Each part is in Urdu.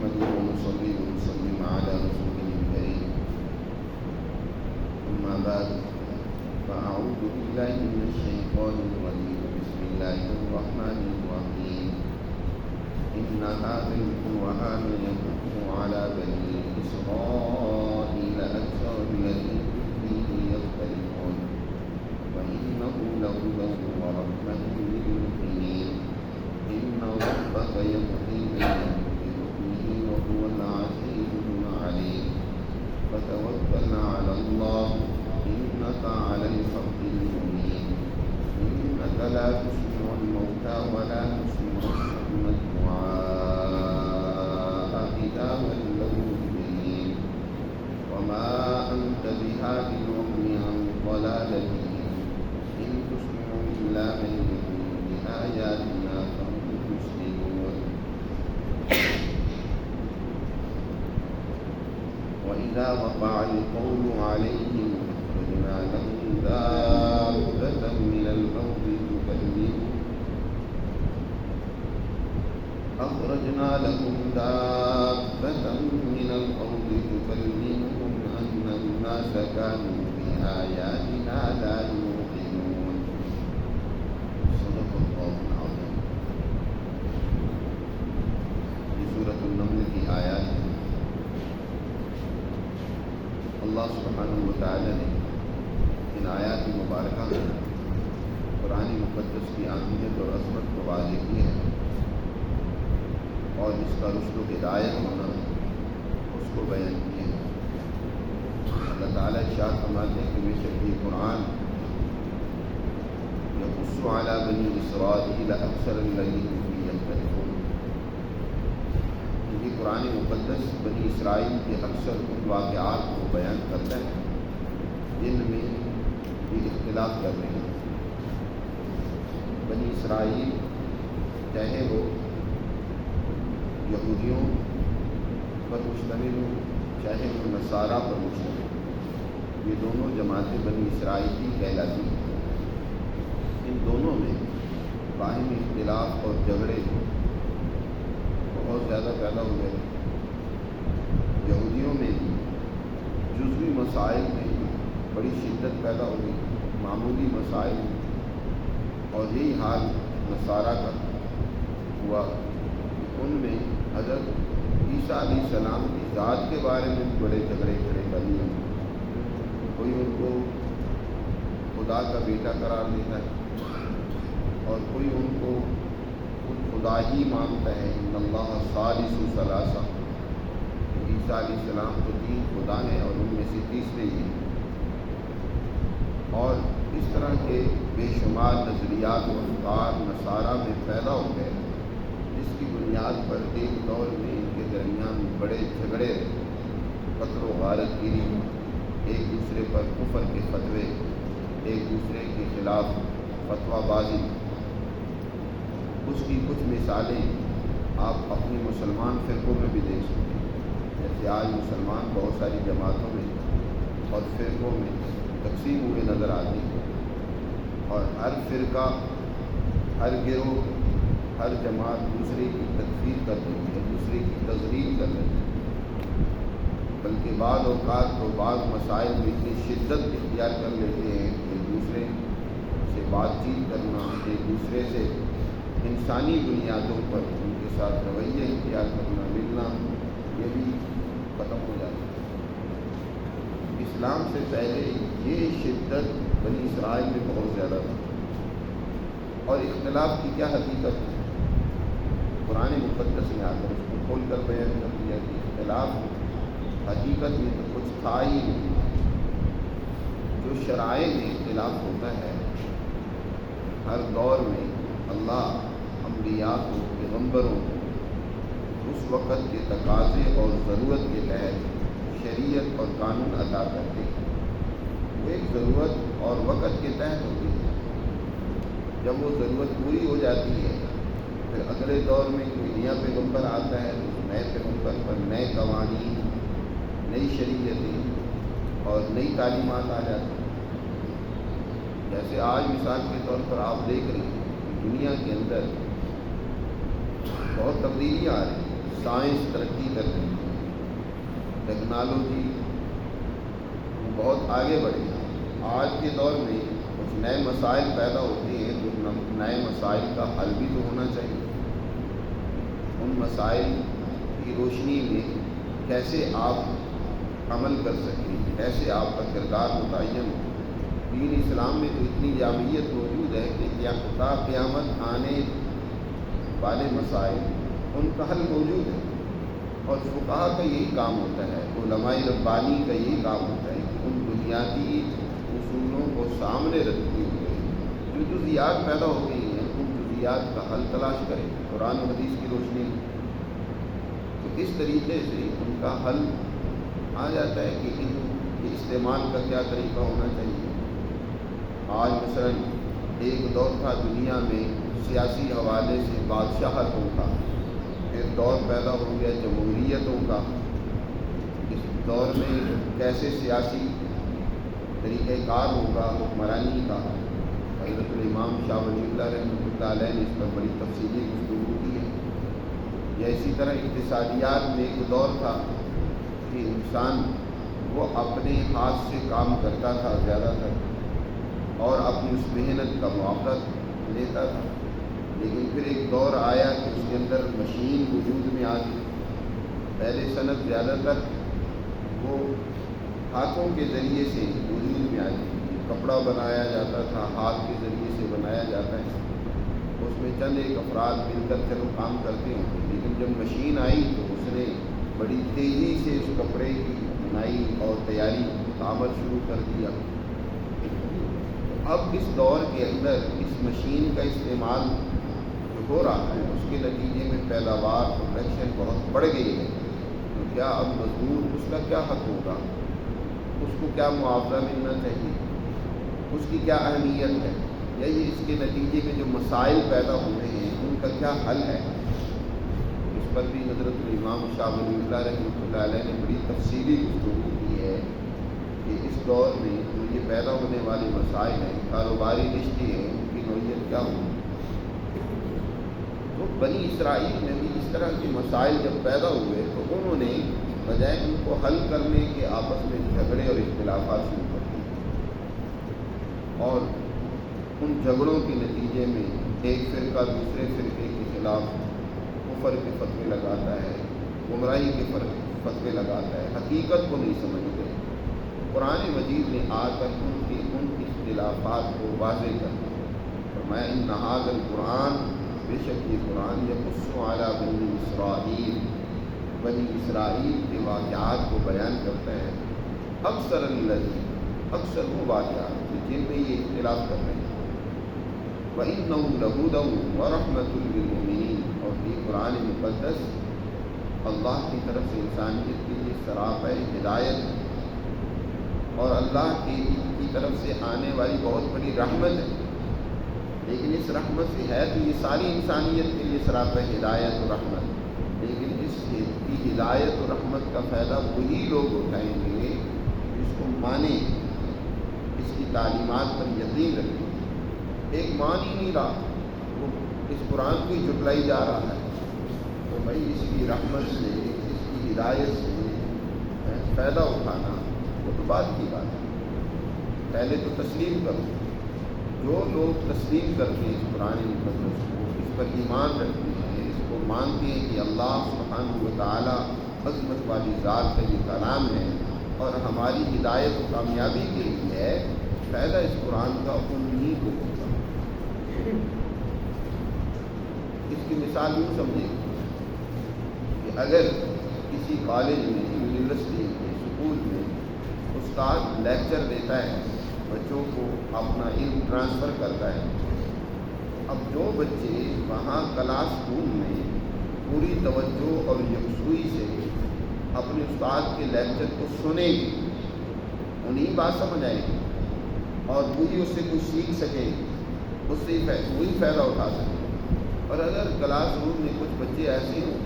نحمده ونصلي ونسلم على رسوله الكريم أما بعد فأعوذ بالله من الشيطان الرجيم بسم الله الرحمن الرحيم إن هذا القرآن يقص على بني إسرائيل أكثر الذي فيه يختلفون وإنه لهدى ورحمة للمؤمنين إن ربك يقضي بينهم بحكمه وهو العزيز العليم فتوكل على الله إنك على الحق المبين إنك لا تسمع الموتى ولا تسمع الصم الدعاء إذا ولوا مدبرين وما أنت بهاد العمي عن ضلالتهم إن تسمع إلا من يؤمن بآياتنا فهم مسلمون وإذا وقع القول عليهم أخرجنا لهم دابة من الأرض تكلمهم أن الناس كانوا بآياتنا لا يوقنون صدق الله العظيم. یہ سورۃ النمل کی آیات ہے. اللہ سبحانہ وتعالی نے ان آیات مبارکہ میں قرآن مقدس کی اہمیت اور عظمت کو واضح کی ہے اور اس کا رشد و ہدایت ہونا اس کو بیان کیا ہے. اللہ تعالیٰ ارشاد فرماتے ہیں کہ بے شک یہ قرآن یقص علی بنی اسرائیل اکثر الذی فیہ یختلفون. یہ قرآن مقدس بنی اسرائیل کے اکثر ان واقعات کو بیان کرتا ہے جن میں یہ اختلاف کر رہے ہیں. بنی اسرائیل چاہے وہ یہودیوں پر مشتمل ہوں چاہے وہ نصارہ پر مشتمل ہوں، یہ دونوں جماعتیں بنی اسرائیل کی کہلاتی ہیں. ان دونوں میں باہمی اختلاف اور جھگڑے بہت زیادہ پیدا ہوئے. یہودیوں میں بھی جزوی مسائل میں بڑی شدت پیدا ہوئی، معمولی مسائل، اور یہی حال نصارہ کا ہوا. ان میں حضرت عیسیٰ علیہ السلام کی ذات کے بارے میں بڑے جھگڑے کھڑے کر لیے. کوئی ان کو خدا کا بیٹا قرار دیتا ہے اور کوئی ان کو خود خدا ہی مانتا ہے. ان اللہ ثالث ثلاثہ، عیسیٰ علیہ السلام تو 3 خدا ہیں اور ان میں سے تیسرے ہی. اور اس طرح کے بے شمار نظریات و افکار نصارہ میں پیدا ہو گئے جس کی بنیاد پر ایک دور میں ان کے درمیان بڑے جھگڑے، قتل و غارت گیری، ایک دوسرے پر کفر کے فتوے، ایک دوسرے کے خلاف فتویٰ بازی. اس کی کچھ مثالیں آپ اپنی مسلمان فرقوں میں بھی دیکھ سکتے ہیں. جیسے آج مسلمان بہت ساری جماعتوں میں اور فرقوں میں تقسیم ہوئے نظر آتے ہیں اور ہر فرقہ، ہر گروہ، ہر جماعت دوسرے کی تکفیر کر رہی ہے، دوسرے کی تضلیل کر رہی ہے. بلکہ بعض اوقات تو بعض مسائل میں اتنی شدت اختیار کر لیتے ہیں کہ ایک دوسرے سے بات چیت کرنا، ایک دوسرے سے انسانی بنیادوں پر ان کے ساتھ رویے اختیار کرنا، ملنا، یہ بھی ختم ہو جاتا ہے. اسلام سے پہلے یہ شدت بنی اسرائیل میں بہت زیادہ تھی. اور اختلاف کی کیا حقیقت ہے؟ قرآن مقدس میں آ کر اس کو کھول کر بیان کر دیا کہ اختلاف حقیقت میں تو کچھ تھا ہی نہیں. جو شرائع میں اختلاف ہوتا ہے، ہر دور میں اللہ انبیاء کو، پیغمبروں کو اس وقت کے تقاضے اور ضرورت کے تحت شریعت اور قانون عطا کرتے ہیں. وہ ایک ضرورت اور وقت کے تحت ہوتی ہے. جب وہ ضرورت پوری ہو جاتی ہے پھر اگلے دور میں کوئی نیا پیغمبر آتا ہے تو اس نئے پیغمبر پر نئے قوانین، نئی شریعتیں اور نئی تعلیمات آ جاتی ہیں. جیسے آج مثال کے طور پر آپ دیکھ رہے ہیں کہ دنیا کے اندر بہت تبدیلیاں آ رہی ہیں. سائنس ترقی کر رہی ہے، ٹیکنالوجی بہت آگے بڑھی ہے۔ آج کے دور میں کچھ نئے مسائل پیدا ہوتے ہیں تو نئے مسائل کا حل بھی تو ہونا چاہیے۔ ان مسائل کی روشنی میں کیسے آپ عمل کر سکیں، کیسے آپ کا کردار متعین ہو۔ دین اسلام میں تو اتنی جامعیت موجود ہے کہ تا قیامت آنے والے مسائل ان کا حل موجود ہے، اور فقہا کا یہی کام ہوتا ہے، علماء ربانی کا یہی کام ہوتا ہے کہ ان بنیادی اصولوں کو سامنے رکھتے ہوئے جو جزیات پیدا ہو گئی ہیں ان جزیات کا حل تلاش کریں قرآن و حدیث کی روشنی میں۔ تو اس طریقے سے ان کا حل آ جاتا ہے کہ ان کے استعمال کا کیا طریقہ ہونا چاہیے۔ آج مثلا ایک دور تھا دنیا میں سیاسی حوالے سے بادشاہتوں کا، پھر دور پیدا ہو گیا جمہوریتوں کا۔ اس دور میں کیسے سیاسی طریقہ کار ہوگا حکمرانی کا، حضرت الامام شاہ ولی اللہ رحمۃ اللہ علیہ نے اس پر بڑی تفصیلی گفتگو کی ہے۔ یا اسی طرح اقتصادیات میں ایک دور تھا کہ انسان وہ اپنے ہاتھ سے کام کرتا تھا زیادہ تر اور اپنی اس محنت کا معاوضہ لیتا تھا، لیکن پھر ایک دور آیا کہ اس کے اندر مشین وجود میں آ گئی۔ پہلے صنعت زیادہ تر وہ ہاتھوں کے ذریعے سے وجود میں آئی، کپڑا بنایا جاتا تھا، ہاتھ کے ذریعے سے بنایا جاتا ہے، اس میں چند ایک افراد مل کر چلو کام کرتے ہیں، لیکن جب مشین آئی تو اس نے بڑی تیزی سے اس کپڑے کی بنائی اور تیاری کا عمل شروع کر دیا۔ اب اس دور کے اندر اس مشین کا استعمال جو ہو رہا ہے اس کے نتیجے میں پیداوار پروڈکشن بہت بڑھ گئی ہے، تو کیا اب مزدور اس کا کیا حق ہوگا، اس کو کیا معاوضہ ملنا چاہیے، اس کی کیا اہمیت ہے، یا یہ اس کے نتیجے میں جو مسائل پیدا ہو رہے ہیں ان کا کیا حل ہے۔ اس پر بھی حضرت الامام شاہ ولی اللہ رحمۃ اللہ علیہ نے بڑی تفصیلی گفتگو کی ہے کہ اس دور میں جو یہ پیدا ہونے والے مسائل ہیں، کاروباری رشتے ہیں، ان کی نوعیت کیا ہوگی۔ تو بنی اسرائیل میں بھی اس طرح کے مسائل جب پیدا ہوئے تو انہوں نے بجائے ان کو حل کرنے کے آپس میں جھگڑے اور اختلافات شروع کر دیے، اور ان جھگڑوں کے نتیجے میں ایک فرقہ دوسرے فرقے کے خلاف کفر کے فتوے لگاتا ہے، گمراہی کے فتوے لگاتا ہے، حقیقت کو نہیں سمجھتے۔ قرآن مجید نے آ کر ان اختلافات کو واضح کر دیا، فرمایا ان ھذا القرآن، بے شک یہ قرآن یقص علی بنی اسرائیل، بنی اسرائیل کے واقعات کو بیان کرتا ہے، اکثر وہ واقعات جن میں یہ اختلاف کر رہے ہیں، وَإِنَّهُ لَهُدًى وَرَحْمَةٌ لِّلْمُؤْمِنِينَ، اور یہ قرآن مقدس اللہ کی طرف سے انسانیت کے لیے سراپا ہدایت ہے، اور اللہ کی طرف سے آنے والی بہت بڑی رحمت ہے۔ لیکن اس رحمت سے ہے تو یہ ساری انسانیت کے لیے سراپا ہدایت و رحمت، لیکن اس کی ہدایت و رحمت کا فائدہ وہی لوگ اٹھائیں گے جس کو مانیں، اس کی تعلیمات پر یقین رکھیں۔ ایک مان ہی نہیں رہا، وہ اس قرآن کو ہی جھٹلائی جا رہا ہے، تو بھائی اس کی رحمت سے، اس کی ہدایت سے فائدہ اٹھانا وہ تو بعد کی بات ہے، پہلے تو تسلیم کرو۔ جو لوگ تسلیم کرتے ہیں اس قرآن مقدس کو، اس پر ایمان رکھتے ہیں، اس کو مانتے ہیں کہ اللہ سبحانہ و تعالیٰ عظمت والی ذات کا یہ کلام ہے اور ہماری ہدایت و کامیابی کے لیے ہے، فائدہ اس قرآن کا انہی کو ہوگا۔ اس کی مثال یوں سمجھیں کہ اگر کسی کالج میں، یونیورسٹی میں، اسکول میں استاد لیکچر دیتا ہے، بچوں کو اپنا علم ٹرانسفر کرتا ہے، اب جو بچے وہاں کلاس روم میں پوری توجہ اور یکسوئی سے اپنے استاد کے لیکچر کو سنیں گے، انہیں بات سمجھ آئے گی اور وہی اس سے کچھ سیکھ سکیں، اس سے وہی فائدہ اٹھا سکیں۔ اور اگر کلاس روم میں کچھ بچے ایسے ہوں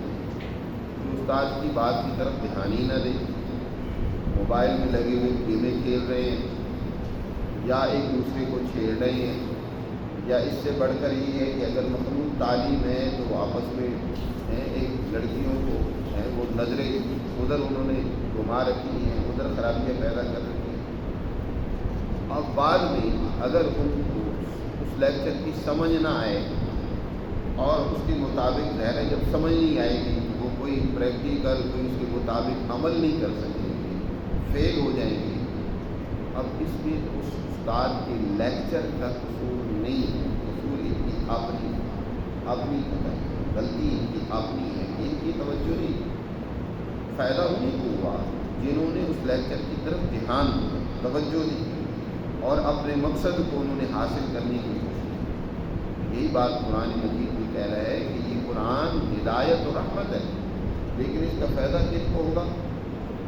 جو استاد کی بات کی طرف دھیان ہی نہ دیں، موبائل میں لگے ہوئے گیمیں کھیل رہے ہیں، یا ایک دوسرے کو چھیڑ رہے ہیں، یا اس سے بڑھ کر یہ ہے کہ اگر مخلوط تعلیم ہے تو وہ آپس میں ایک لڑکیوں کو وہ نظریں ادھر انہوں نے گھما رکھی ہیں، ادھر خرابیاں پیدا کر رکھی ہیں، اور بعد میں اگر ان کو اس لیکچر کی سمجھ نہ آئے اور اس کے مطابق ظاہر ہے جب سمجھ نہیں آئے گی وہ کوئی پریکٹیکل کوئی اس کے مطابق عمل نہیں کر سکیں گے، فیل ہو جائیں گے۔ اب اس میں اس استاد کے لیکچر کا قصور نہیں ہے، قصور ان کی اپنی غلطی ان کی اپنی ہے، ان کی توجہ نہیں۔ فائدہ انہیں کو ہوا جنہوں نے اس لیکچر کی طرف دھیان دیا، توجہ دی اور اپنے مقصد کو انہوں نے حاصل کرنے کی کوشش کی۔ یہی بات قرآن مجید بھی کہہ رہا ہے کہ یہ قرآن ہدایت و رحمت ہے، لیکن اس کا فائدہ کس کو ہوگا؟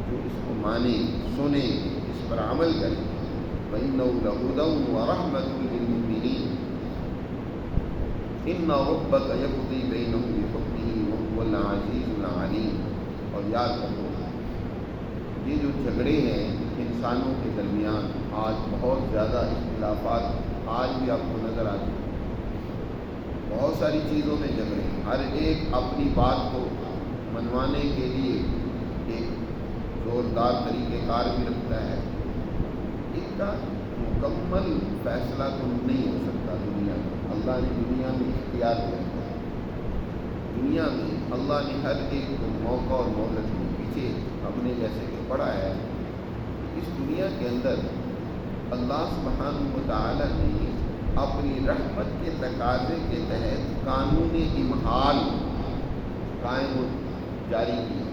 جو اس کو مانے، سنے، اس پر عمل کرے۔ وَإِنَّهُ لَهُدًى وَرَحْمَةٌ لِّلْمُؤْمِنِينَ إِنَّ رَبَّكَ يَقْضِي بَيْنَهُمْ بِحُكْمِهِ وَهُوَ الْعَزِيزُ الْعَلِيمُ۔ اور یاد رکھو یہ جو جھگڑے ہیں انسانوں کے درمیان، آج بہت زیادہ اختلافات آج بھی آپ کو نظر آتے ہیں، بہت ساری چیزوں میں جھگڑے، ہر ایک اپنی بات کو منوانے کے لیے ایک زوردار طریقہ کار بھی رکھتا ہے۔ اس کا مکمل فیصلہ تو نہیں ہو سکتا دنیا میں، اللہ نے دنیا میں اختیار کیا ہے، دنیا میں اللہ نے ہر ایک کو موقع اور مہلت کو پیچھے اپنے جیسے کہ پڑھا ہے۔ اس دنیا کے اندر اللہ سبحانہ و تعالی نے اپنی رحمت کے تقاضے کے تحت قانون امہال قائم و جاری کیا۔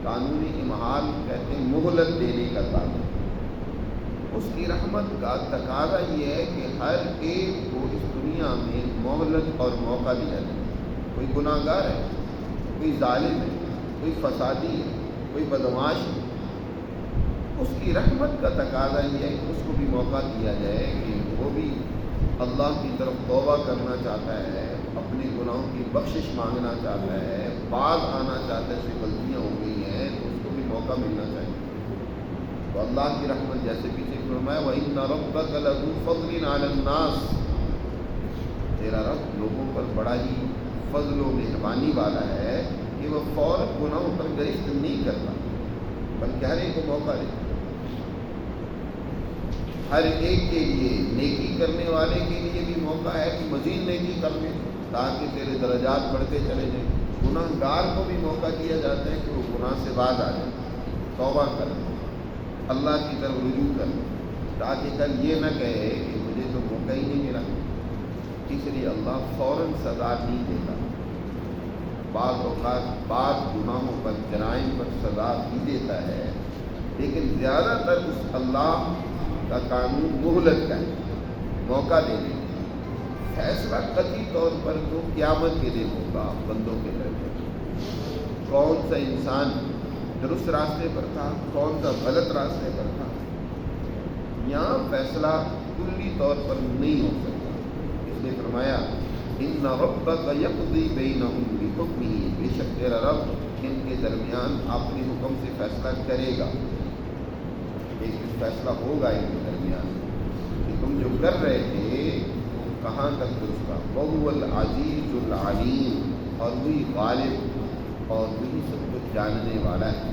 قانون امہال کہتے ہیں مہلت دینے کا قانون۔ اس کی رحمت کا تقاضا یہ ہے کہ ہر ایک کو اس دنیا میں مہلت اور موقع دیا جائے۔ کوئی گناہ گار ہے، کوئی ظالم ہے، کوئی فسادی ہے، کوئی بدمعاش ہے، اس کی رحمت کا تقاضا یہ ہے کہ اس کو بھی موقع دیا جائے کہ وہ بھی اللہ کی طرف توبہ کرنا چاہتا ہے، اپنے گناہوں کی بخشش مانگنا چاہتا ہے، باز آنا چاہتا ہے، اس سے غلطیاں ہو گئی ہیں تو اس کو بھی موقع ملنا چاہیے۔ تو اللہ کی رحمت جیسے پیچھے فرمایا وَإِنَّ رَبَّكَ لَذُو فَضْلٍ عَلَى النَّاسِ، تیرا رب لوگوں پر بڑا ہی فضل و مہربانی والا ہے کہ وہ فوراً گناہوں پر گرفت نہیں کرتا بلکہ ہر ایک کو موقع دیتا، ہر ایک کے لیے نیکی کرنے والے کے لیے بھی موقع ہے کہ مزید نیکی کر لے تاکہ تیرے درجات بڑھتے چلے جائیں۔ گناہ گار کو بھی موقع دیا جاتا ہے کہ وہ گناہ سے باز آ جائے، توبہ کر لے، اللہ کی طرف رجوع کر لے، تاکہ کل یہ نہ کہے کہ مجھے تو موقع ہی نہیں ملا۔ اس لیے اللہ فوراً سزا نہیں دیتا، بعض اوقات بعض گناہوں پر جرائم پر سزا بھی دیتا ہے، لیکن زیادہ تر اس اللہ کا قانون مہلت کا ہے، موقع دینے کا۔ فیصلہ قطعی طور پر تو قیامت کے دن ہوگا بندوں کے درمیان، کون سا انسان درست راستے پر تھا، کون سا غلط راستے پر تھا۔ یہاں فیصلہ کلی طور پر نہیں ہو سکتا، اس نے فرمایا ان ربک یقضی بینہم بحکمہ، بے شک تیرا رب ان کے درمیان اپنے حکم سے فیصلہ کرے گا، ایک فیصلہ ہوگا ان کے درمیان کہ تم جو کر رہے تھے وہ کہاں تک درست تھا۔ وہو العزیز العلیم، اور وہی غالب اور وہی سب کچھ جاننے والا ہے۔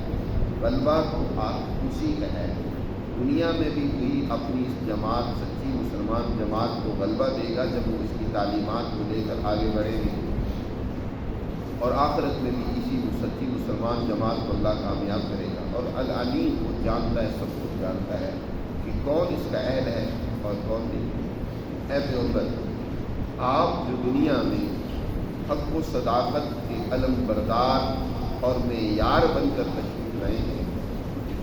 غلبہ تو آپ اسی کا ہے، دنیا میں بھی وہی اپنی اس جماعت سچی مسلمان جماعت کو غلبہ دے گا جب وہ اس کی تعلیمات کو لے کر آگے بڑھیں گے، اور آخرت میں بھی اسی سچی مسلمان جماعت کو اللہ کامیاب کرے گا۔ اور العلیم وہ جانتا ہے، سب کچھ جانتا ہے کہ کون اس کا اہل ہے اور کون نہیں۔ اے پیغمبر، آپ جو دنیا میں حق و صداقت کے علم بردار اور معیار بن کر تشریف لائے ہیں،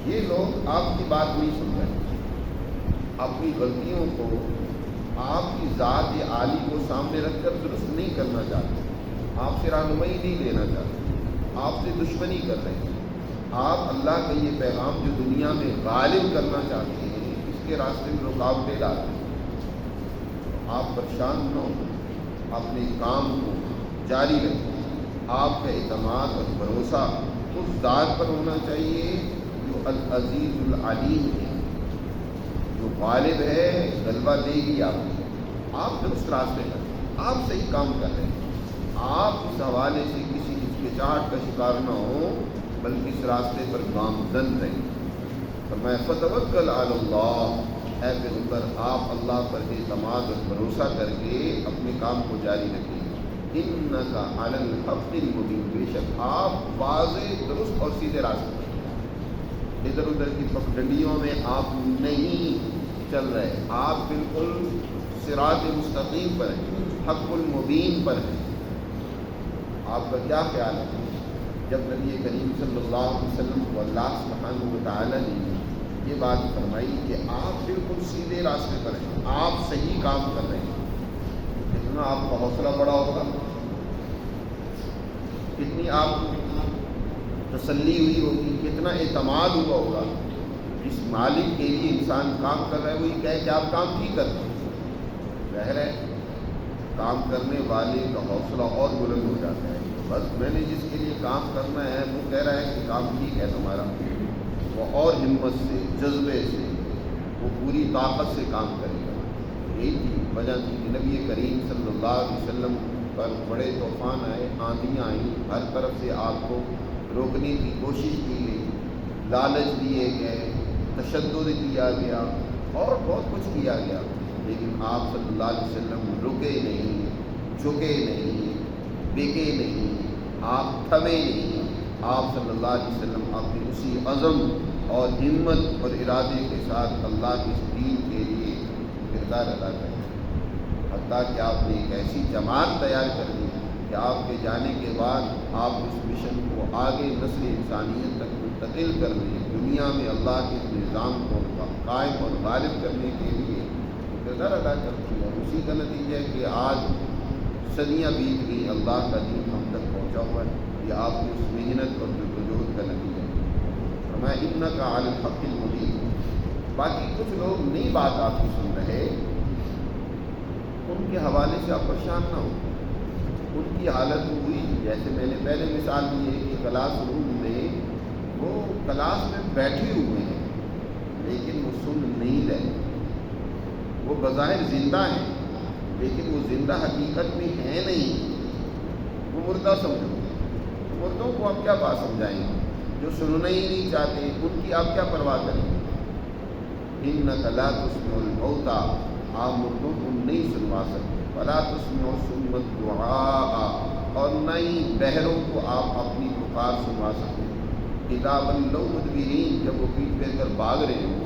یہ لوگ آپ کی بات نہیں سن رہے، اپنی غلطیوں کو آپ کی ذات عالی کو سامنے رکھ کر درست نہیں کرنا چاہتے، آپ سے رہنمائی نہیں لینا چاہتے، آپ سے دشمنی کر رہے ہیں۔ آپ اللہ کا یہ پیغام جو دنیا میں غالب کرنا چاہتے ہیں اس کے راستے میں رکاوٹیں ڈالتے ہیں۔ آپ پریشان نہ ہوں، اپنے کام کو جاری رکھیں۔ آپ کا اعتماد اور بھروسہ اس ذات پر ہونا چاہیے جو العزیز العلیم ہے، جو غالب ہے، غلبہ دے گی آپ کو۔ آپ درست راستے پر ہیں، آپ صحیح کام کر رہے ہیں، آپ اس حوالے سے کسی ہچکچاہٹ کا شکار نہ ہو بلکہ اس راستے پر گامزن رہیں۔ فرمایا فتوکل علی اللہ، اے پیغمبر آپ اللہ پر اعتماد اور بھروسہ کر کے اپنے کام کو جاری رکھیں۔ انک علی الحق المبین، بے شک آپ واضح درست اور سیدھے راستے پر، ادھر ادھر کی پگڈنڈیوں میں آپ نہیں چل رہے، آپ بالکل صراط مستقیم پر ہیں، حق المبین پر ہیں۔ آپ کا کیا خیال ہے جب نبی کریم صلی اللہ علیہ وسلم کو اللہ سبحانہ و تعالی نے یہ بات فرمائی کہ آپ بالکل سیدھے راستے پر ہیں، آپ صحیح کام کر رہے ہیں، کتنا آپ کا حوصلہ بڑا ہوگا، کتنی آپ کو تسلی ہوئی ہوگی، کتنا اعتماد ہوا ہوگا۔ جس مالک کے لیے انسان کام کر رہا ہے وہی کہے کہ آپ کام ٹھیک کرتے ہیں، ظاہر ہے کام کرنے والے کا حوصلہ اور بلند ہو جاتا ہے۔ بس میں نے جس کے لیے کام کرنا ہے وہ کہہ رہا ہے کہ کام ٹھیک ہے تمہارا، وہ اور ہمت سے، جذبے سے، وہ پوری طاقت سے کام کرے گا۔ یہی تھی وجہ تھی کہ نبی کریم صلی اللہ علیہ وسلم پر بڑے طوفان آئے، آندھیاں آئیں، ہر طرف سے آپ کو روکنے کی کوشش کی گئی، لالچ دیے گئے، تشدد کیا گیا اور بہت کچھ کیا گیا، لیکن آپ صلی اللہ علیہ وسلم رکے نہیں، جھکے نہیں، بکے نہیں، آپ تھمے نہیں۔ آپ صلی اللہ علیہ وسلم اپنی اسی عزم اور ہمت اور ارادے کے ساتھ اللہ کے اس دین کے لیے کردار ادا کریں، حتیٰ کہ آپ نے ایک ایسی جماعت تیار کر دی کہ آپ کے جانے کے بعد آپ اس مشن کو آگے نسل انسانیت تک منتقل کرنے، دنیا میں اللہ کے اس نظام کو قائم اور غالب کرنے کے لیے کردار ادا کرتی ہے۔ اسی کا نتیجہ ہے کہ آج صدیاں بیت گئی، اللہ کا دین ہم تک پہنچا ہوا ہے، یہ آپ کی اس محنت اور جدوجہد کا نتیجہ ہے۔ فرمایا انک علی الحق المبین۔ باقی کچھ لوگ نئی بات آپ کی سن رہے، ان کے حوالے سے آپ پریشان نہ ہو۔ ان کی حالت ہوئی جیسے میں نے پہلے مثال دی ہے کہ کلاس روم میں وہ کلاس میں بیٹھے ہوئے ہیں لیکن وہ سن نہیں رہے، وہ بظاہر زندہ ہیں لیکن وہ زندہ حقیقت میں ہے نہیں، وہ مردہ سمجھو۔ مردوں کو آپ کیا بات سمجھائیں گے؟ جو سننا ہی نہیں چاہتے ان کی آپ کیا پرواہ کریں گے؟ انک لا تسمع الموتى، آپ مردوں کو نہیں سنوا سکتے، ولا تسمع الصم الدعاء، اور نہ ہی بہروں کو آپ اپنی پکار سنوا سکتے۔ اذا ولوا مدبرین، جب وہ پیٹ پھیر کر بھاگ رہے ہوں،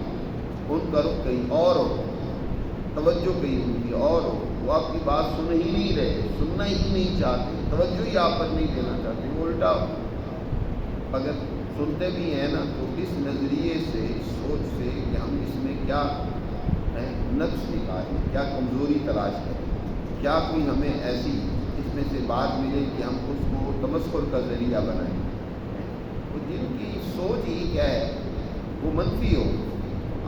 ان کا رخ کہیں اور ہو، توجہ کہیں ان کی اور ہو، وہ آپ کی بات سن ہی نہیں رہے، سننا ہی نہیں چاہتے، توجہ ہی آپ پر نہیں دینا چاہتے، وہ الٹا اگر سنتے بھی ہیں نا تو اس نظریے سے، اس سوچ سے کہ ہم اس میں کیا نقص نکالیں، کیا کمزوری تلاش کریں، کیا کوئی ہمیں ایسی اس میں سے بات ملے کہ ہم اس کو تمسخر کا ذریعہ بنائیں۔ تو جن کی سوچ ہی کیا ہے وہ منفی ہو،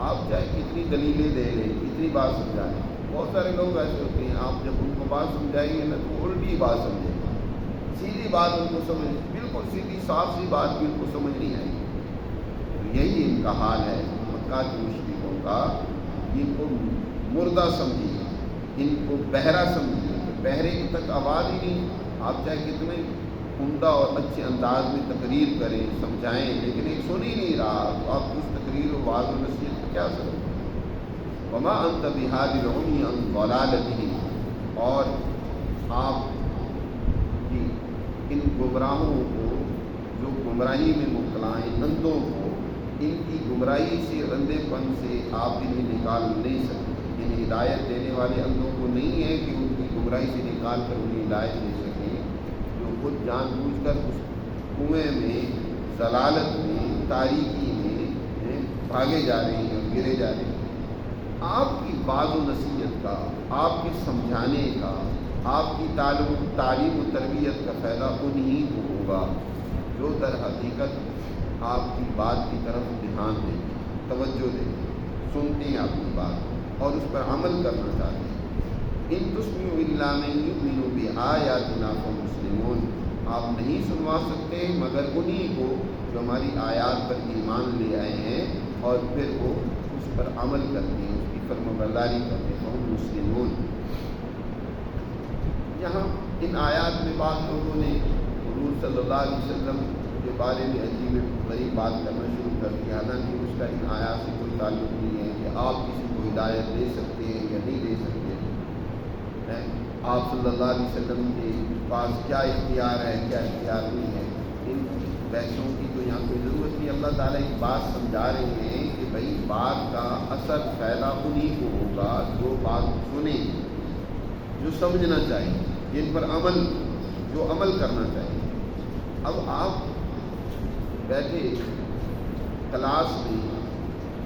آپ چاہے کتنی دلیلیں دے لیں، کتنی بات سمجھائیں، بہت سارے لوگ ایسے ہوتے ہیں آپ جب ان کو بات سمجھائیں گے نا تو الٹی بات سمجھیں گے، سیدھی بات ان کو سمجھ، بالکل سیدھی صاف سی بات بھی ان کو سمجھ نہیں آئی۔ تو یہی ان کا حال ہے مکہ کے مشرکوں کا، ان کو مردہ سمجھیے، ان کو بہرا سمجھیے، بہرے تک آواز ہی نہیں، آپ چاہے کتنے عمدہ اور اچھے انداز میں تقریر کریں، سمجھائیں، لیکن ایک سن ہی نہیں رہا تو آپ اس تقریر و وعظ و نصیحت کا کیا اثر ہوگا؟ وما انت بہادی العمی عن ضلالتہ، اور آپ کی ان گمراہوں کو جو گمراہی میں مبتلا ہیں، اندھوں کو ان کی گمراہی سے، اندھے پن سے آپ انہیں نکال نہیں سکتے۔ انہیں ہدایت دینے والے اندھوں کو نہیں ہے کہ ان کی گمراہی سے نکال کر انہیں ہدایت دے سکیں، جو خود جان بوجھ کر اس کنویں میں، ضلالت میں، تاریکی میں بھاگے جا رہے ہیں اور گرے جا رہے ہیں۔ آپ کی بات و نصیحت کا، آپ کے سمجھانے کا، آپ کی تعلیم و تربیت کا فائدہ انہی کو ہوگا جو در حقیقت آپ کی بات کی طرف دھیان دیں، توجہ دیں، سنتے ہیں آپ کی بات اور اس پر عمل کرنا چاہتے ہیں۔ ان تسمعوا الا من یؤمن بآیاتنا فهم مسلمون، آپ نہیں سنوا سکتے مگر انہی کو جو ہماری آیات پر ایمان لے آئے ہیں اور پھر وہ اس پر عمل کرتے ہیں، اس کی فرمانبرداری کرتے ہیں، فهم مسلمون۔ یہاں ان آیات میں بعض لوگوں نے حضور صلی اللہ علیہ وسلم کے بارے میں عجیب غریب بات کرنا شروع کر دیا، حالانکہ اس کا ان آیات سے کوئی تعلق نہیں ہے کہ آپ کسی کو ہدایت دے سکتے ہیں یا نہیں دے سکتے ہیں۔ آپ صلی اللہ علیہ وسلم کے پاس کیا اختیار ہے، کیا اختیار نہیں ہے، ان بحثوں کی تو یہاں کوئی ضرورت نہیں۔ اللہ تعالیٰ ایک بات سمجھا رہے ہیں کہ بھائی بات کا اثر فائدہ انہیں کو ہوگا جو بات سنیں، جو سمجھنا چاہیے، جن پر جو عمل کرنا چاہیے۔ اب آپ بیٹھے کلاس میں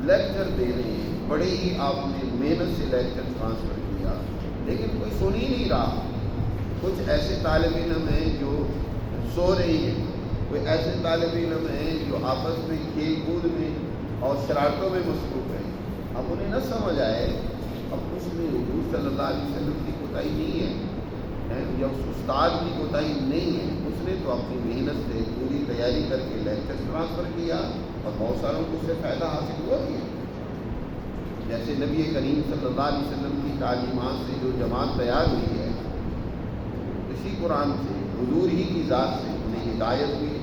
لیکچر دے رہے ہیں، بڑے ہی آپ نے محنت سے لیکچر ٹرانسفر کیا، لیکن کوئی سن ہی نہیں رہا۔ کچھ ایسے طالب علم ہیں جو سو رہے ہیں، کوئی ایسے طالب علم ہیں جو آپس میں کھیل کود میں اور شرارتوں میں مصروف ہیں۔ اب انہیں نہ سمجھ آئے، اب اس میں حضور صلی اللہ علیہ وسلم کی کوتاہی نہیں ہے یا اس استاد کی کوتاہی نہیں ہے۔ اس نے تو اپنی محنت سے پوری تیاری کر کے لیکچر ٹرانسفر کیا اور بہت ساروں کو اس سے فائدہ حاصل ہوا بھی ہے۔ جیسے نبی کریم صلی اللہ علیہ وسلم کی تعلیمات سے جو جماعت تیار ہوئی ہے، اسی قرآن سے حضور ہی کی ذات سے انہیں ہدایت ہوئی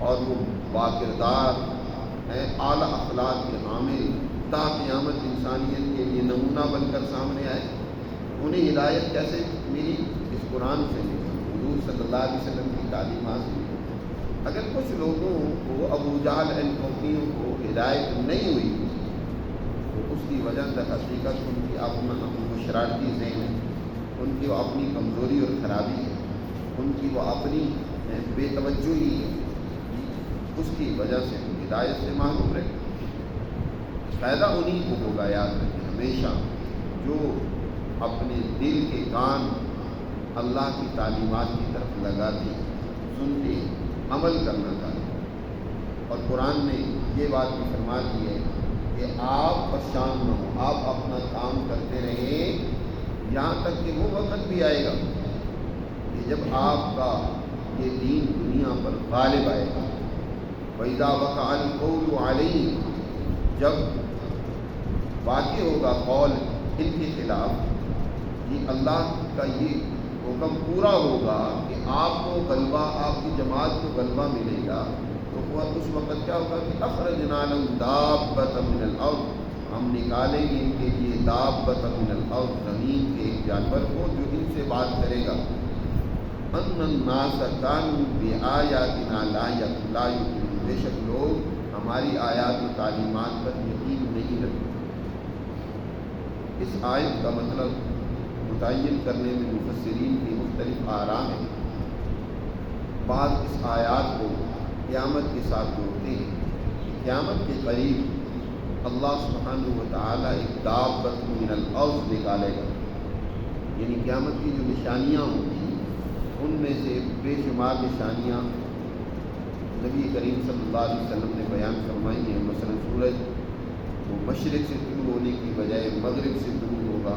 اور وہ باکردار ہیں، اعلیٰ اخلاق کے حامل، تا قیامت انسانیت کے لیے نمونہ بن کر سامنے آئے۔ انہیں ہدایت کیسے ملی؟ اس قرآن سے ملی، حضور صلی اللہ علیہ وسلم کی تعلیمات سے ملی۔ اگر کچھ لوگوں کو ابو جہل اینڈ کمپنیوں کو ہدایت نہیں ہوئی تو اس کی وجہ در حقیقت ان کی وہ شرارتی ذہن ہے، ان کی وہ اپنی کمزوری اور خرابی ہے، ان کی وہ اپنی بے توجہی ہے، اس کی وجہ سے ہدایت سے معلوم رہے۔ فائدہ انہیں کو ہوگا، یاد رکھیں ہمیشہ، جو اپنے دل کے کان اللہ کی تعلیمات کی طرف لگاتے، سنتے، عمل کرنا چاہتے۔ اور قرآن نے یہ بات بھی فرما دی ہے کہ آپ پریشان نہ ہوں، آپ اپنا کام کرتے رہیں یہاں تک کہ وہ وقت بھی آئے گا کہ جب آپ کا یہ دین دنیا پر غالب آئے گا۔ وَإِذَا وَقَعَ الْقَوْلُ عَلَيْهِمْ، جب واقع ہوگا قول ان کے خلاف، یہ اللہ کا یہ حکم پورا ہوگا کہ آپ کو غلبہ، آپ کی جماعت کو غلبہ ملے گا، تو اس وقت کیا ہوگا کہ اخرجنا لہم دابۃ من الارض، ہم نکالیں گے ان کے لیے دابۃ من الارض، زمین کے ایک جانور کو جو ان سے بات کرے گا۔ ان الناس کانوا بآیاتنا لا یؤمنون، بے شک لوگ ہماری آیات و تعلیمات پر یقین نہیں رکھتے۔ اس آیت کا مطلب متعین کرنے میں مفسرین کی مختلف آراء ہیں۔ بعض اس آیات کو قیامت کے ساتھ جوڑتے ہیں کہ قیامت کے قریب اللہ سبحانہ و تعالیٰ ایک دابۃ من الارض نکالے گا، یعنی قیامت کی جو نشانیاں ہوں گی ان میں سے بے شمار نشانیاں نبی کریم صلی اللہ علیہ وسلم نے بیان فرمائی ہیں۔ مثلا سورج وہ مشرق سے طلوع ہونے کی بجائے مغرب سے طلوع ہوگا،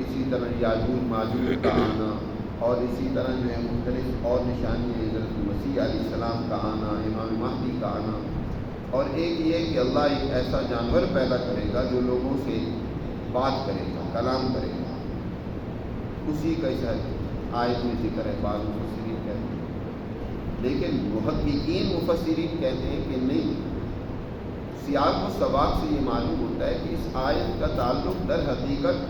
اسی طرح یاجوج ماجوج کا آنا، اور اسی طرح جو ہے مختلف اور نشانیاں، حضرت مسیح علیہ السلام کا آنا، امام مہدی کا آنا، اور ایک یہ کہ اللہ ایک ایسا جانور پیدا کرے گا جو لوگوں سے بات کرے گا، کلام کرے گا۔ اسی کا اس آیت میں ذکر ہے، بعض مفسرین کہتے ہیں، لیکن محققین مفسرین کہتے ہیں کہ نہیں، سیاق و سباق سے یہ معلوم ہوتا ہے کہ اس آیت کا تعلق در حقیقت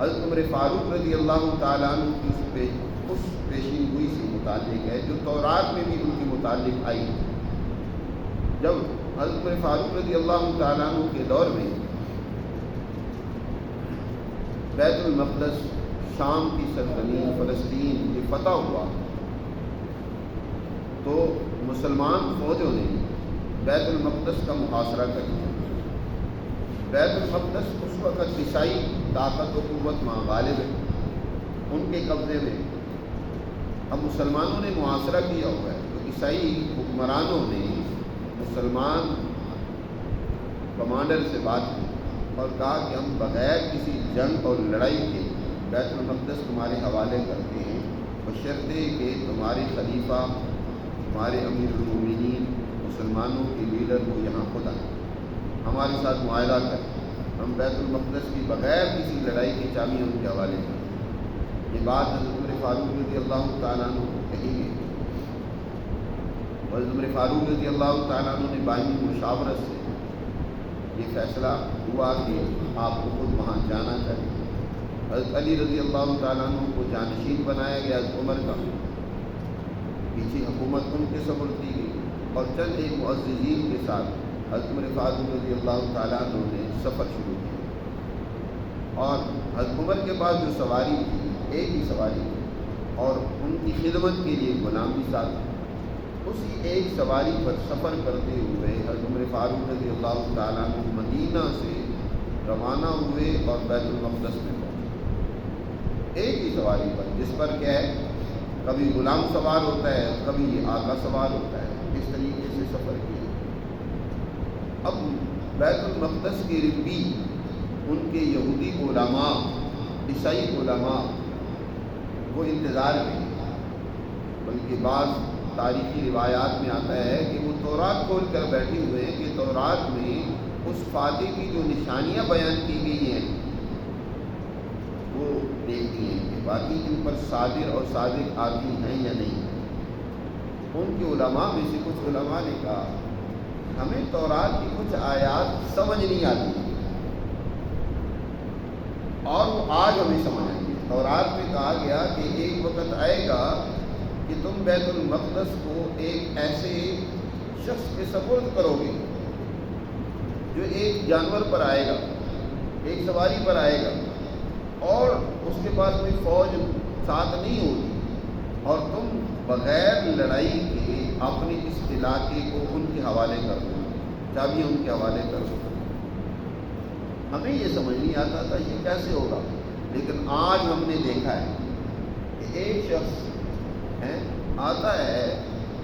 حضرت عمر فاروق رضی اللہ تعالیٰ عنہ کی اس پیشین گوئی سے متعلق ہے جو تورات میں بھی ان کے متعلق آئی۔ جب حضرت عمر فاروق رضی اللہ تعالیٰ عنہ کے دور میں بیت المقدس، شام کی سرزمین فلسطین یہ فتح ہوا، تو مسلمان فوجوں نے بیت المقدس کا محاصرہ کر دیا۔ بیت المقدس اس وقت عیسائی طاقت و قوت ماں غالب ہے، ان کے قبضے میں۔ اب مسلمانوں نے محاصرہ کیا ہوا ہے، تو عیسائی حکمرانوں نے مسلمان کمانڈر سے بات کی اور کہا کہ ہم بغیر کسی جنگ اور لڑائی کے بیت المقدس تمہارے حوالے کرتے ہیں، بشرطے کہ تمہارے خلیفہ، تمہارے امیر المومنین، مسلمانوں کے لیڈر کو یہاں خود آئے، ہمارے ساتھ معاہدہ کریں، ہم بیت المقدس کی بغیر کسی لڑائی کی چابیاں ان کے حوالے کریں۔ یہ بات حضرت عمر فاروق رضی اللہ تعالیٰ عنہ کو کہی گئی، حضرت عمر فاروق رضی اللہ تعالیٰ عنہ نے باہمی مشاورت سے یہ فیصلہ ہوا کہ آپ کو خود وہاں جانا چاہیے۔ حضرت علی رضی اللہ تعالیٰ عنہ کو جانشین بنایا گیا حضرت عمر کا، پیچھے حکومت ان کے سپرد کی گئی، اور چند ایک معززین کے ساتھ حضرت عمر فاروق رضی اللہ تعالیٰ عنہ نے سفر شروع کیا، اور حضرت عمر کے پاس جو سواری تھی ایک ہی سواری تھی، اور ان کی خدمت کے لیے غلام بھی ساتھ تھا۔ اسی ایک سواری پر سفر کرتے ہوئے حضرت عمر فاروق رضی اللہ تعالیٰ عنہ مدینہ سے روانہ ہوئے اور بیت المقدس میں پہنچے، ایک ہی سواری پر، جس پر کیا ہے کبھی غلام سوار ہوتا ہے، کبھی آقا سوار ہوتا ہے، اس طریقے سے سفر کیا۔ اب بیت المقدس کے ربی ان کے یہودی علماء، عیسائی علماء وہ انتظار میں، بلکہ بعض تاریخی روایات میں آتا ہے کہ وہ تورات کھول کر بیٹھے ہوئے ہیں کہ تورات میں اس فاتح کی جو نشانیاں بیان کی گئی ہیں وہ دیکھتی ہیں کہ باقی ان پر صادر اور صادق آتی ہیں یا نہیں۔ ان کے علماء میں سے کچھ علماء نے کہا ہمیں تورات کی کچھ آیات سمجھ نہیں آتی، اور وہ آج ہمیں سمجھ آئی ہے۔ تورات میں کہا گیا کہ ایک وقت آئے گا کہ تم بیت المقدس کو ایک ایسے شخص کے سپرد کرو گے جو ایک جانور پر آئے گا، ایک سواری پر آئے گا، اور اس کے پاس کوئی فوج ساتھ نہیں ہوگی، اور تم بغیر لڑائی کے اپنے اس علاقے کو ان کے حوالے کر دو، چابیاں ان کے حوالے کر دو۔ ہمیں یہ سمجھ نہیں آتا تھا یہ کیسے ہوگا، لیکن آج ہم نے دیکھا ہے کہ ایک شخص آتا ہے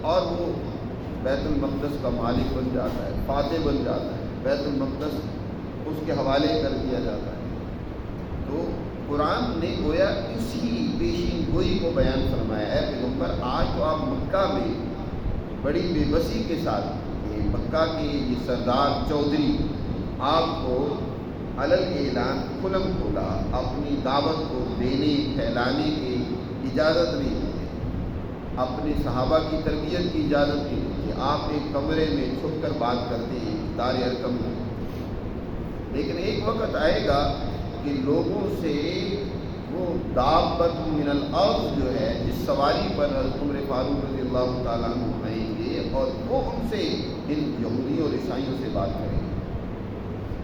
اور وہ بیت المقدس کا مالک بن جاتا ہے، فاتح بن جاتا ہے، بیت المقدس اس کے حوالے کر دیا جاتا ہے۔ تو قرآن نے گویا اسی پیشین گوئی کو بیان فرمایا ہے پیغمبر، آج تو آپ مکہ میں بڑی بے بسی کے ساتھ، مکہ کے یہ سردار چودھری آپ کو علل اعلان کھلم کھلا اپنی دعوت کو دینے پھیلانے کی اجازت نہیں دیتے، اپنے صحابہ کی تربیت کی اجازت نہیں دیتے، آپ ایک کمرے میں چھپ کر بات کرتے ہیں دار ارقم میں۔ لیکن ایک وقت آئے گا کہ لوگوں سے وہ دابۃ من الارض جو ہے جس سواری پر حضرت عمر فاروق رضی اللہ تعالیٰ عنہ آئیں گے، اور وہ ان سے ان یہودیوں اور عیسائیوں سے بات کریں گے۔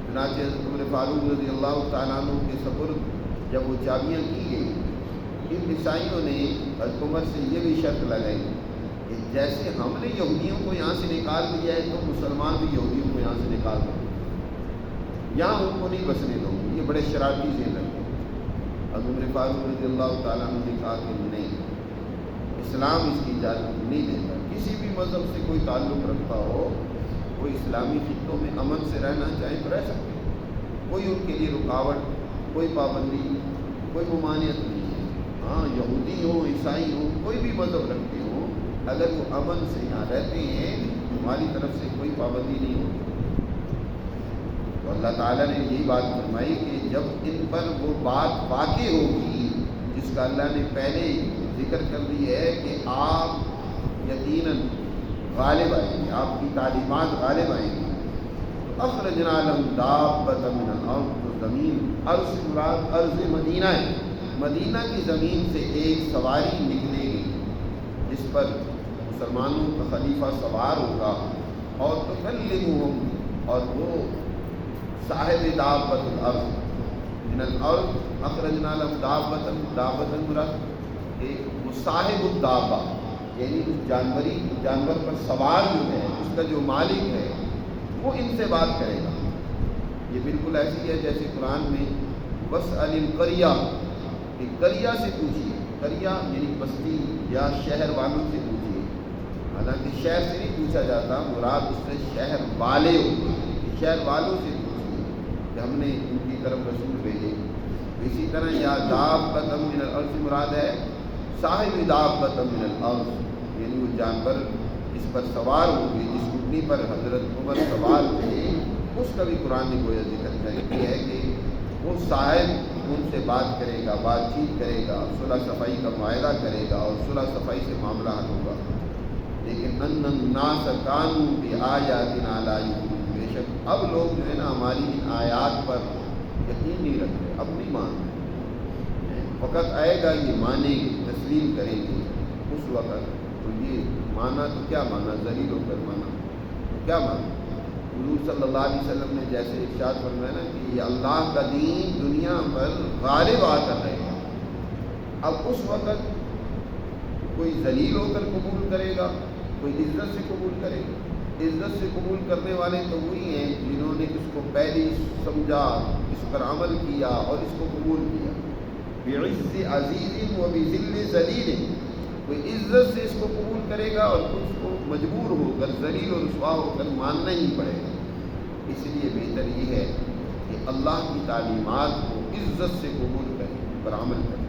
چنانچہ حضرت عمر فاروق رضی اللہ تعالیٰ عنہ کے سپرد جب وہ چابیاں کی گئی، ان عیسائیوں نے حضرت عمر سے یہ بھی شرط لگائی کہ جیسے ہم نے یہودیوں کو یہاں سے نکال دیا ہے تو مسلمان بھی یہودیوں کو یہاں سے نکال دیں، یہاں ان کو نہیں بسنے دو گے۔ یہ بڑے شرارتی سے لگے۔ حضرت عمر فاروق رضی اللہ تعالیٰ عنہ نے کہا کہ نہیں، اسلام اس کی اجازت نہیں دیتا، کسی بھی مذہب سے کوئی تعلق رکھتا ہو، کوئی اسلامی خطوں میں امن سے رہنا چاہے تو رہ سکتے ہیں، کوئی ان کے لیے رکاوٹ، کوئی پابندی، کوئی ممانعت نہیں ہے۔ ہاں، یہودی ہوں، عیسائی ہوں، کوئی بھی مذہب رکھتے ہوں، اگر وہ امن سے یہاں رہتے ہیں ہماری طرف سے کوئی پابندی نہیں ہوتی۔ تو اللہ تعالیٰ نے یہی بات فرمائی کہ جب ان پر وہ بات واقع ہوگی جس کا اللہ نے پہلے ذکر کر دی ہے کہ آپ یقیناً غالب آئیں گے، آپ کی تعلیمات غالب آئیں گی، تو اخرجنا لهم دابۃ من الارض، تو زمین، ارض سے مراد ارض مدینہ ہے، مدینہ کی زمین سے ایک سواری نکلے گی جس پر مسلمانوں کا خلیفہ سوار ہوگا، اور تکلمہم، اور وہ صاحب دابۃ الارض من الارض اخرجنا لهم دابۃ مراد کہ وہ صاحب الدابہ، یعنی اس جانور پر سوار جو ہے، اس کا جو مالک ہے، وہ ان سے بات کرے گا۔ یہ بالکل ایسی ہے جیسے قرآن میں واسأل القریہ، کہ قریہ سے پوچھیے، قریہ یعنی بستی یا شہر والوں سے پوچھیے، حالانکہ شہر سے نہیں پوچھا جاتا، مراد اس سے شہر والے ہوتے ہیں، شہر والوں سے پوچھیے کہ ہم نے ان کی طرف رسول بھیجے۔ اسی طرح یا دابۃ من الارض مراد ہے صاحب دابۃ من الارض، یعنی وہ جانور اس پر سوار ہوگی، جس اونٹنی پر حضرت عمر سوار تھے، اس کا بھی قرآن نے گویا ذکر کیا ہے کہ وہ صاحب ان سے بات کرے گا، بات چیت کرے گا، صلح صفائی کا معاہدہ کرے گا اور صلح صفائی سے معاملہ حل ہوگا۔ لیکن ان الناس کانوا بآیاتنا لا یؤمنون، بے شک اب لوگ جو ہے نا ہماری ان آیات پر یقین نہیں رکھتے، اب نہیں مانتے۔ وقت آئے گا یہ مانیں گے، تسلیم کریں گے، اس وقت تو یہ مانا تو کیا مانا، ذلیل ہو کر مانا کیا مانا۔ حضور صلی اللہ علیہ وسلم نے جیسے ارشاد فرمایا نا کہ یہ اللہ کا دین دنیا پر غالب آ کر رہے گا، اب اس وقت کوئی ذلیل ہو کر قبول کرے گا، کوئی عزت سے قبول کرے گا۔ عزت سے قبول کرنے والے تو وہی ہیں جنہوں نے اس کو پہلے سمجھا، اس پر عمل کیا اور اس کو قبول کیا۔ بعز عزیز و بذل ذلیل، کوئی عزت سے اس کو قبول کرے گا اور اس کو مجبور ہو کر ذلیل و رسوا ہو کر ماننا ہی پڑے گا۔ اس لیے بہتر یہ ہے کہ اللہ کی تعلیمات کو عزت سے قبول کریں، پر عمل کریں۔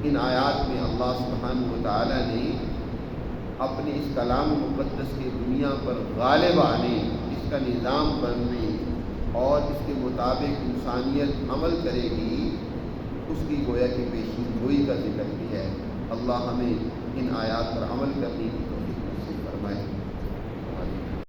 ان آیات میں اللہ سبحانہ و تعالی نے اپنے اس کلام مقدس کے دنیا پر غالب آنے، اس کا نظام بننے اور اس کے مطابق انسانیت عمل کرے گی، اس کی گویا کہ پیشین گوئی کا ذکر کیا ہے۔ اللہ ہمیں ان آیات پر عمل کرنے کی توفیق نصیب فرمائے۔